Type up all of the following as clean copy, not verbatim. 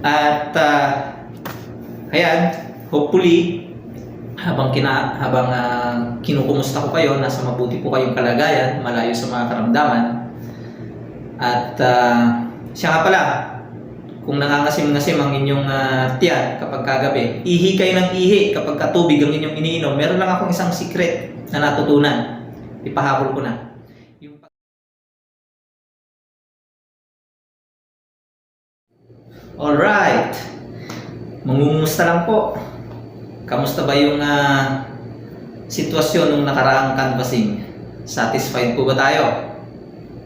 At ayan, hopefully habang kinukumusta ko kayo, nasa mabuti po kayong kalagayan, malayo sa mga karamdaman. At siya nga pala, kung nangangasim-ngasim ang inyong tiyan kapag kagabi, ihi kayo ng ihi kapag katubig ang inyong iniinom. Meron lang akong isang secret na natutunan. Ipahabol ko na. Alright, mangungumusta lang po. Kamusta ba yung sitwasyon ng nakaraang canvassing? Satisfied po ba tayo?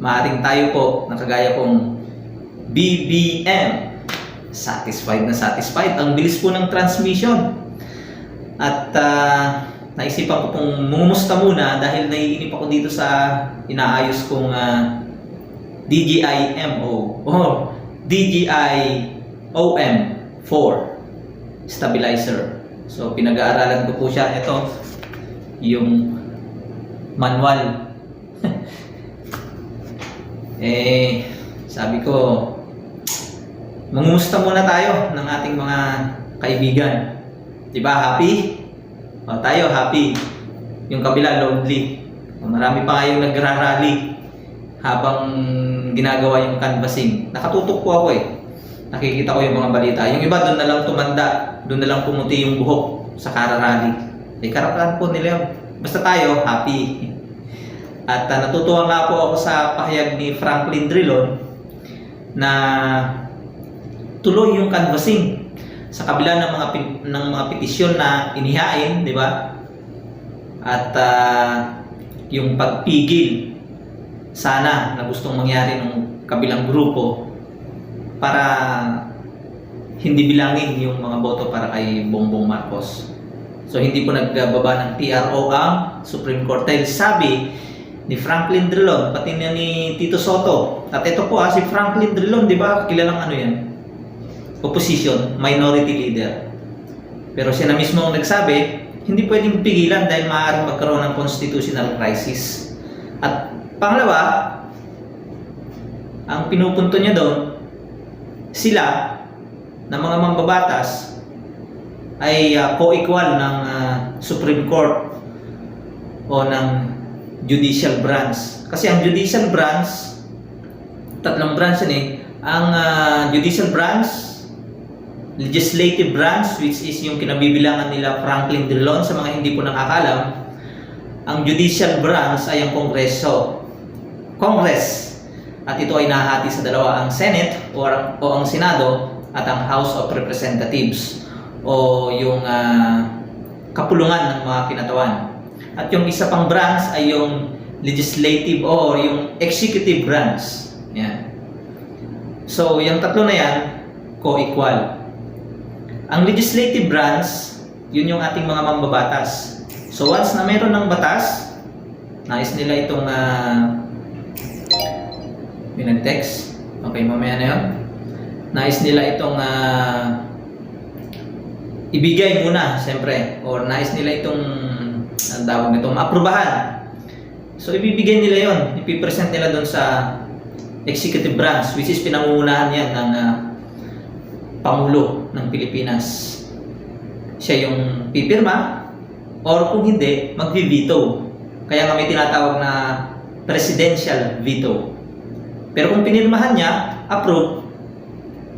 Maaring tayo po, nakagaya kong BBM, satisfied na satisfied. Ang bilis po ng transmission. At naisipan ko pong mungumusta muna dahil naiinip ako dito sa inaayos kong DJI-MO o DJI-OM4 stabilizer. So pinag-aaralan ko po siya. Ito yung manual. Sabi ko, mangumusta muna tayo ng ating mga kaibigan. Diba, happy? O, tayo happy. Yung kabila, lonely. O, marami pa kayong nagrarally habang ginagawa yung canvassing. Nakatutok po ako Nakikita ko yung mga balita. Yung iba doon na lang tumanda, doon na lang pumuti yung buhok sa kararally. Karapatan po nila yun. Basta tayo, happy. At natutuwa nga po ako sa pahayag ni Franklin Drilon na tuloy yung canvassing sa kabila ng mga petisyon na inihain, di ba? At yung pagpigil sana na gustong mangyari ng kabilang grupo para hindi bilangin yung mga boto para kay Bongbong Marcos. So hindi po nagbaba ng TRO ang Supreme Court dahil sabi ni Franklin Drilon, pati na ni Tito Soto. At ito po si Franklin Drilon, di ba? Kilalang ano yan? Opposition, minority leader. Pero siya na mismo ang nagsabi, hindi pwedeng pigilan dahil maaaring magkaroon ng constitutional crisis. At pangalawa, ang pinupunto niya doon, sila na mga mambabatas ay co-equal ng Supreme Court o ng judicial branch. Kasi ang judicial branch, tatlong branch yan ang judicial branch, legislative branch, which is yung kinabibilangan nila Franklin Drilon sa mga hindi po nakakalam. Ang judicial branch ay ang Congress. At ito ay nahati sa dalawa, ang Senate o ang Senado at ang House of Representatives o yung kapulungan ng mga kinatawan. At yung isa pang branch ay yung legislative o yung executive branch. Yan. So, yung tatlo na yan, co-equal. Ang legislative branch, yun yung ating mga mambabatas. So, once na meron ng batas, nais nila itong text. Okay, mamaya na yun. Nais nila itong ibigay muna, siyempre. Or nais nila itong ang tawag nito, maaprubahan. So, ibibigay nila yon, ipipresent nila doon sa executive branch, which is pinangungunahan yan ng Pangulo ng Pilipinas. Siya yung pipirma, or kung hindi, mag-veto. Kaya nga may tinatawag na presidential veto. Pero kung pinirmahan niya, approve,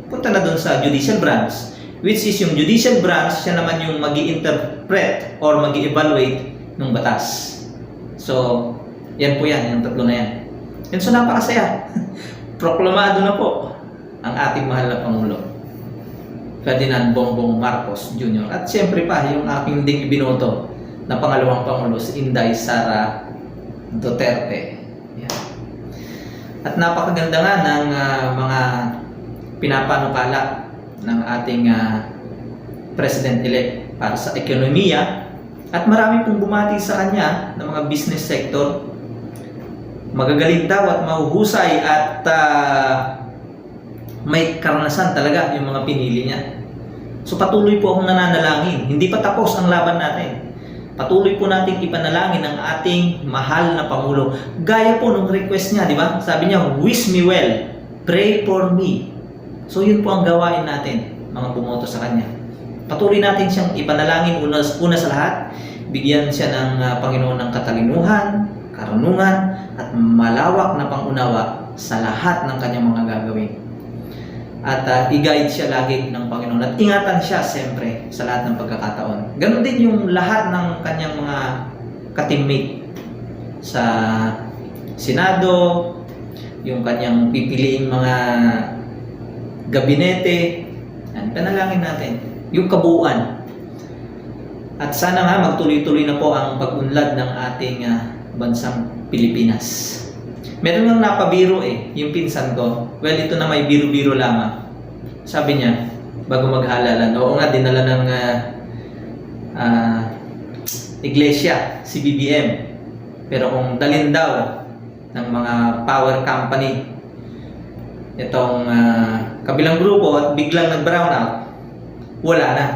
punta na doon sa judicial branch, which is yung judicial branch, siya naman yung mag-i-interpret or mag-i-evaluate ng batas. So, yan po yan, yung tatlo na yan. And so, napakasaya. Proklamado na po ang ating mahal na Pangulo, Ferdinand Bongbong Marcos Jr. At siyempre pa, yung aking ding ibinoto na pangalawang Pangulo, si Inday Sara Duterte. Yan. At napakaganda nga ng mga pinapanukala ng ating President-elect para sa ekonomiya. At marami pong bumati sa kanya ng mga business sector. Magagaling daw at mahuhusay at may karanasan talaga yung mga pinili niya. So patuloy po akong nananalangin. Hindi pa tapos ang laban natin. Patuloy po nating ipanalangin ang ating mahal na Pangulo. Gaya po nung request niya, di ba? Sabi niya, wish me well, pray for me. So yun po ang gawain natin, mga bumoto sa kanya. Patuloy natin siyang ipanalangin una sa lahat. Bigyan siya ng Panginoon ng katalinuhan, karunungan, at malawak na pangunawa sa lahat ng kanyang mga gagawin. At i-guide siya lagi ng Panginoon. At ingatan siya siyempre sa lahat ng pagkakataon. Ganon din yung lahat ng kanyang mga ka-teammate sa Senado, yung kanyang pipiliing mga gabinete. Panalangin natin yung kabuuan. At sana nga magtuloy-tuloy na po ang pag-unlad ng ating bansang Pilipinas. Meron ngang napabiro yung pinsan ko. Well, ito na may biro-biro lamang. Sabi niya, bago maghalalan, oo nga, dinala ng iglesia, si BBM. Pero kung dalhin daw ng mga power company itong kabilang grupo at biglang nag-brown out, wala na.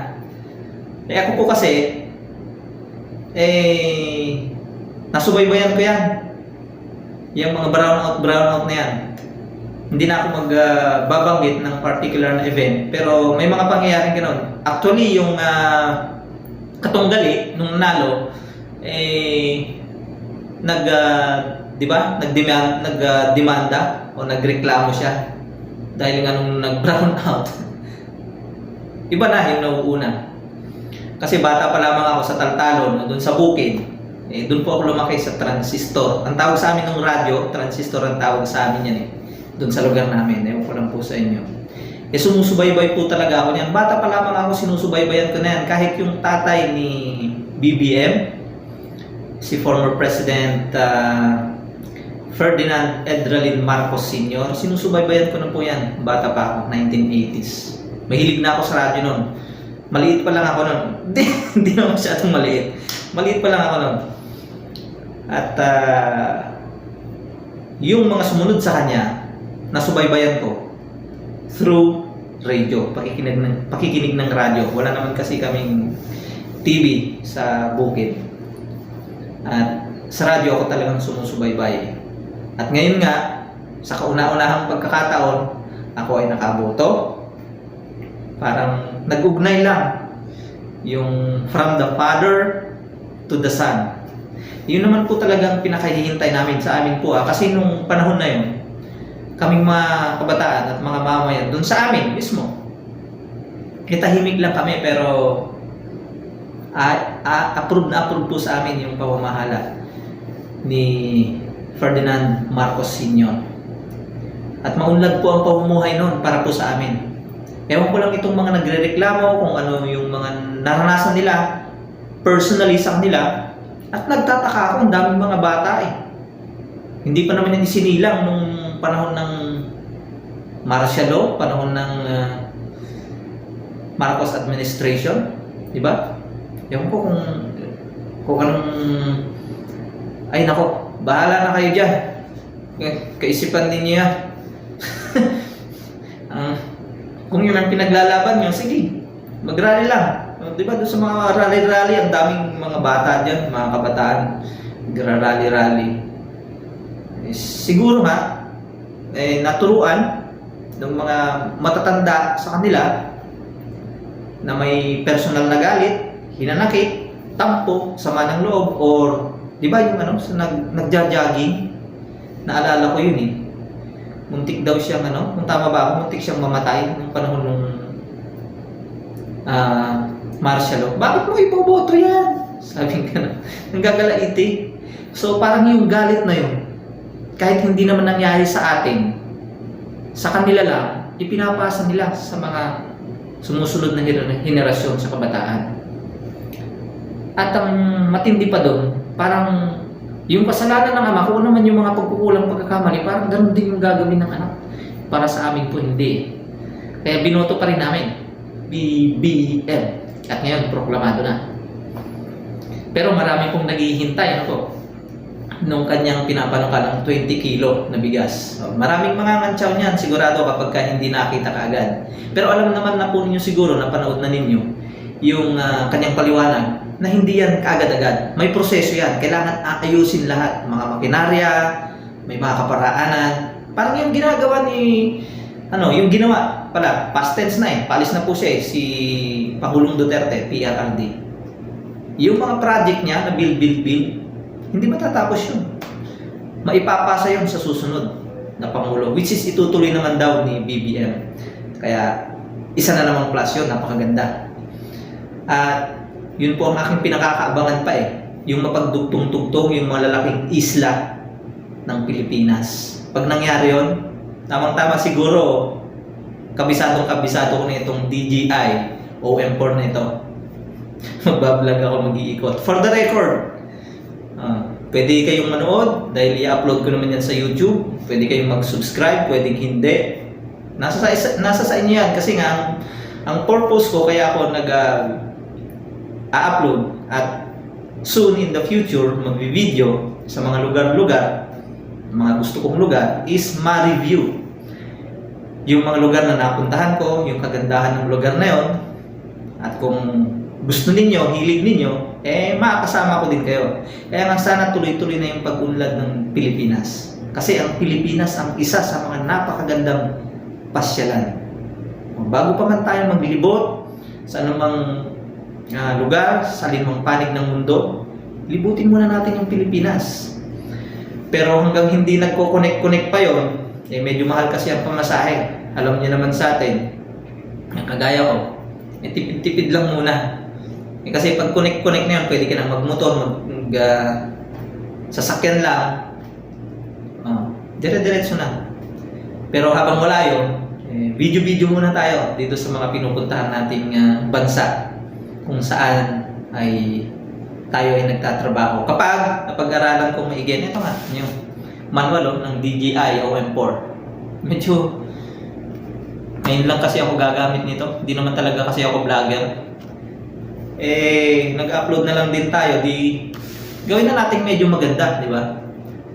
Ako po kasi, nasubaybayan ko yan. Yung mga brown out na yan. Hindi na ako magbabanggit ng particular na event, pero may mga pangyayaring gano'n. Actually, yung katunggali, nung nanalo, nagdemanda o nagreklamo siya dahil nga nung nag-brown out. Iba na yung nauuna. Kasi bata pa lamang ako sa Taltalon, doon sa bukid. Doon po ako lumaki sa transistor. Ang tawag sa amin ng radyo, transistor ang tawag sa amin yan doon sa lugar namin. Ewan ko lang po sa inyo. Sumusubaybay po talaga ako niyan. Bata pa lamang ako, sinusubaybayan ko na yan. Kahit yung tatay ni BBM, si former President Ferdinand Edralin Marcos Sr., sinusubaybayan ko na po yan. Bata pa ako, 1980s. Mahilig na ako sa radyo noon. Maliit pa lang ako noon. Hindi na masyadong maliit. Maliit pa lang ako noon. At yung mga sumunod sa kanya, nasubaybayan ko through radio, pakikinig ng radyo. Wala naman kasi kaming TV sa bukid. At sa radyo ako talagang sumusubaybay. At ngayon nga, sa kauna-unahang pagkakataon, ako ay nakaboto. Parang nag-ugnay lang yung from the Father to the Son. Yun naman po talagang pinakahihintay namin sa amin po. Kasi nung panahon na yun, kaming mga kabataan at mga mamayan, dun sa amin mismo, tahimik lang kami, pero approve na approve po sa amin yung pamamahala ni Ferdinand Marcos Sr. At maunlad po ang pamumuhay noon para po sa amin. Ewan ko lang itong mga nagre-reklamo kung ano yung mga naranasan nila personally sa kanila. At nagtataka ako, ang daming mga bata Hindi pa naman yung isinilang nung panahon ng martial law, panahon ng Marcos administration, di ba? Ewan ko kung anong... Ay nako, bahala na kayo dyan. Kaisipan ninyo yan. Kung yun ang pinaglalaban nyo, sige, mag-rally lang. Di ba doon sa mga rally-rally, ang daming mga bata dyan, mga kabataan, nagra-rally-rally. Siguro nga, naturuan ng mga matatanda sa kanila na may personal na galit, hinanakit, tampo, sama ng loob, or di ba yung nagja-jogging, naalala ko yun muntik daw siyang kung tama ba ako, muntik siyang mamatay nung panahon nung martial law. Bakit mo ipoboto yan? Sabi ka na, nanggagalaiti. So parang yung galit na yun, kahit hindi naman nangyari sa atin, sa kanila lang, ipinapasa nila sa mga sumusunod na henerasyon sa kabataan. At ang matindi pa doon, parang yung kasalanan ng ama, kung naman yung mga pagkukulang pagkakamali, parang ganun din yung gagawin ng anak. Para sa amin po, hindi. Kaya binoto pa rin namin, BBM. At ngayon, proklamado na. Pero marami pong naghihintay, nung kanyang pinapanuka ng 20 kilo na bigas. Maraming mga ngantsaw niyan, sigurado kapag hindi nakita kaagad. Pero alam naman na po ninyo siguro, napanood na ninyo, yung kanyang paliwanag, na hindi yan kaagad-agad. May proseso yan. Kailangan aayusin lahat. Mga makinarya, may mga kaparaanan. Parang yung ginagawa ni yung ginawa pala, past tense na paalis na po siya si Pangulong Duterte, PRRD. Yung mga project niya na build, hindi matatapos yun. Maipapasa yun sa susunod na Pangulo, which is itutuloy naman daw ni BBM. Kaya, isa na namang plus yun, napakaganda. At yun po ang aking pinakakaabangan pa yung mapagdugtong-tugtong yung mga lalaking isla ng Pilipinas. Pag nangyari yun, tamang-tama siguro, kabisado ko na itong DJI OM4 na ito. Magbablog ako, mag-iikot. For the record, pwede kayong manood dahil i-upload ko naman yan sa YouTube. Pwede kayong mag-subscribe, pwedeng hindi. Nasa sa inyo yan kasi nga ang purpose ko kaya ako nag-upload at soon in the future magbi-video sa mga lugar-lugar, mga gusto kong lugar is ma-review yung mga lugar na napuntahan ko, yung kagandahan ng lugar na yon. At kung gusto ninyo, hilig ninyo, makakasama ko din kayo. Kaya nga sana tuloy-tuloy na yung pag-unlad ng Pilipinas. Kasi ang Pilipinas ang isa sa mga napakagandang pasyalan. Bago pa man tayo maglibot sa anumang lugar, sa alinmang panig ng mundo, libutin muna natin yung Pilipinas. Pero hanggang hindi nagko-connect pa yon, medyo mahal kasi ang pamasahe. Alam niyo naman sa atin, kagaya ko, tipid-tipid lang muna. Kasi pag connect na yun, pwede ka na magmotor, sasakyan lang, dire-diretso na. Pero habang wala yun, video muna tayo dito sa mga pinupuntahan nating bansa kung saan tayo ay nagtatrabaho. Kapag napag-aralan kong maigyan, ito nga, yung manual ng DJI OM4. Medyo, ngayon lang kasi ako gagamit nito. Hindi naman talaga kasi ako vlogger. Nag-upload na lang din tayo. Gawin na natin medyo maganda, di ba?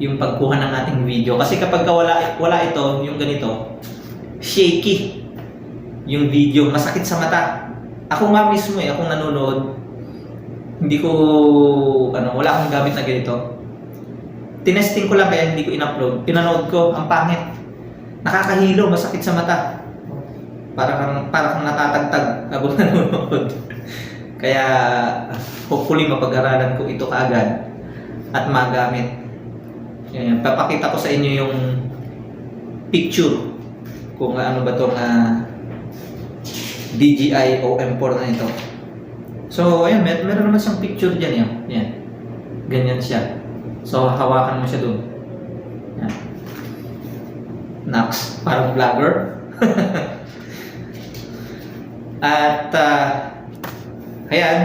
Yung pagkuha ng ating video. Kasi kapag wala ito, yung ganito, shaky yung video, masakit sa mata. Ako nga mismo akong nanonood, hindi ko, wala akong gamit na ganito. Tinesting ko lang kaya hindi ko in-upload. Pinanood ko, ang pangit. Nakakahilo, masakit sa mata. Para kang natatagtag habang nanonood. Kaya, hopefully mapag-aralan ko ito kaagad at magamit. Papakita ko sa inyo yung picture kung ano ba itong DJI OM4 na ito. So, ayan, meron naman siyang picture dyan. Yan. Ganyan siya. So, hawakan mo siya dun. Yan. Nax, parang vlogger. At, ayan,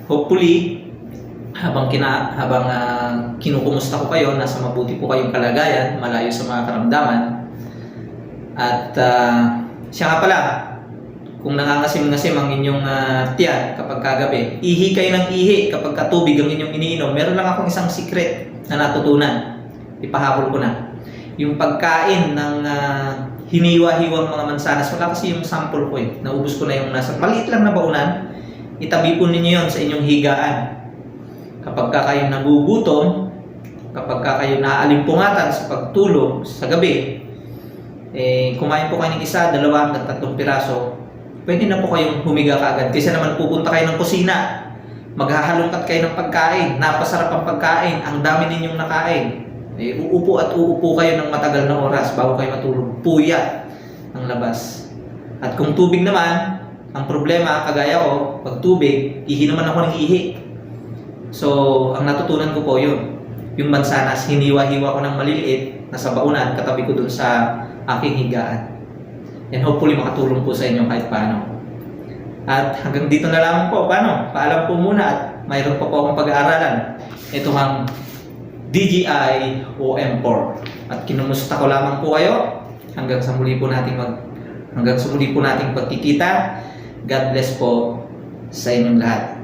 hopefully, habang kinukumusta ko kayo, nasa mabuti po kayong kalagayan, malayo sa mga karamdaman. At, siya nga pala, kung nangangasim-ngasim ang inyong tiyan kapag kagabi, ihi kayo ng ihi kapag katubig ang inyong iniinom. Meron lang akong isang secret na natutunan. Ipahabol ko na. Yung pagkain ng hiniwa-hiwang mga mansanas, wala kasi yung sample ko Naubos ko na yung nasa maliit lang na baunan. Itabi po ninyo yon sa inyong higaan. Kapag kayo nagugutom, kapag kayo naalimpungatan sa pagtulog sa gabi, kumain po kayo ng 1, 2 hanggang 3 piraso, pwede na po kayong humiga kaagad. Kasi naman pupunta kayo ng kusina, maghahalongkat kayo ng pagkain, napasarap ang pagkain, ang dami ninyong nakain. Uupo at uupo kayo ng matagal na oras bago kayo matulog. Puyat ang labas. At kung tubig naman, ang problema, kagaya ko, pag tubig, ihi naman ako ng ihi. So, ang natutunan ko po yun. Yung mansanas, hiniwa-hiwa ko ng maliliit, nasa baunan, katabi ko dun sa aking higaan. And hopefully makatulong po sa inyo kahit paano. At hanggang dito na lang po. Paalam po muna at mayroon pa po akong pag-aaralan. Ito ang DJI OM4. At kinumusta ko lamang po kayo hanggang sa muli po nating pagkikita. God bless po sa inyong lahat.